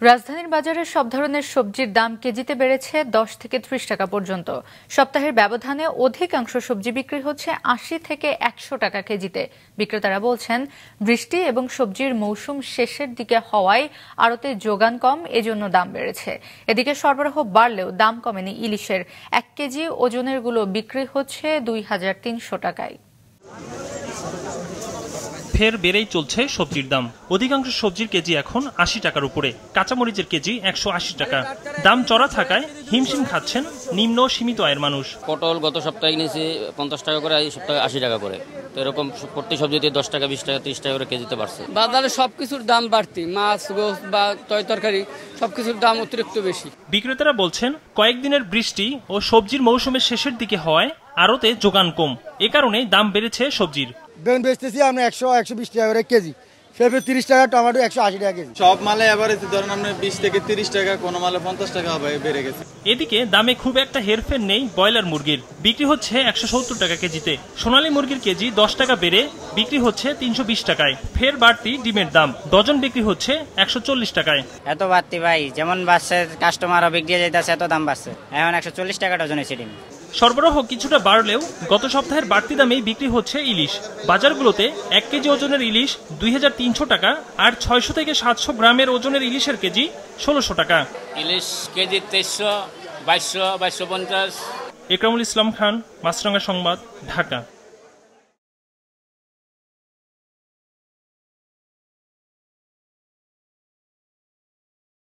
রাজধানীর বাজারে সব ধরনের সবজির দাম কেজিতে বেড়েছে 10 থেকে 30 টাকা পর্যন্ত। সপ্তাহের ব্যবধানে অধিকাংশ সবজি বিক্রি হচ্ছে 80 থেকে 100 টাকা কেজিতে। বিক্রেতারা বলছেন, বৃষ্টি এবং সবজির মৌসুম শেষের দিকে হওয়ায় আড়তে যোগান কম, এজন্য দাম বেড়েছে। এদিকে সরবরাহ বাড়লেও দাম কমেনি ইলিশের। 1 কেজি ওজনের গুলো বিক্রি হচ্ছে 2300 টাকায়। ফের বেড়েই চলছে সবজির দাম। অধিকাংশ সবজির কেজি এখন 80 টাকার উপরে, কাঁচামরিচের কেজি 180 টাকা। দাম চড়া থাকায় হিমশিম খাচ্ছেন নিম্ন সীমিত আয়ের মানুষ। পটল গত সপ্তাহে নিয়েছি 50 টাকা করে, এই সপ্তাহে 80 টাকা করে। তো এরকম প্রতি সবজিতে 10 টাকা 20 টাকা 30 টাকা করে কেজিতে বাড়ছে। বাজারে সবকিছুর দাম বাড়তি, মাছ গোস বা তরকারি সবকিছুর দাম অতিরিক্ত বেশি। বিক্রেতারা বলছেন, কয়েকদিনের বৃষ্টি ও সবজির মৌসুমের শেষের দিকে হওয়ায় আড়তে যোগান কম, এ কারণে দাম বেড়েছে সবজির। বেগুন বেচতেছি আমরা 100-120 টাকা করে কেজি, পেঁপে 30 টাকা, টমেটো 180 টাকা কেজি। সব মালে এভারেজ ধরেন আপনার 20 থেকে 30 টাকা, কোন মালে 50 টাকা বেড়ে গেছে। এদিকে দামে খুব একটা হেরফের নেই ব্রয়লার মুরগির। বিক্রি হচ্ছে 170 টাকা কেজিতে। সোনালী মুরগির কেজি 10 টাকা বেড়ে বিক্রি হচ্ছে 320 টাকায়। ফের বাড়তি ডিমের দাম, ডজন বিক্রি হচ্ছে 140 টাকায়। এত বাড়তি ভাই, যেমন বাড়ছে কাস্টমারও বিক্রি যাইতেছে, এত দাম বাড়ছে। এখন 140 টাকা ডজন হয়েছে ডিম। সরবরাহ কিছুটা বাড়লেও গত সপ্তাহের বাড়তি দামেই বিক্রি হচ্ছে ইলিশ। বাজারগুলোতে 1 কেজি ওজনের ইলিশ 2300 টাকা, আর 600 থেকে 700 গ্রামের ওজনের ইলিশের কেজি 1600 টাকা। ইলিশ কেজি 2300, 2200, 2250। একরামুল ইসলাম খান, মাছরাঙ্গা সংবাদ, ঢাকা।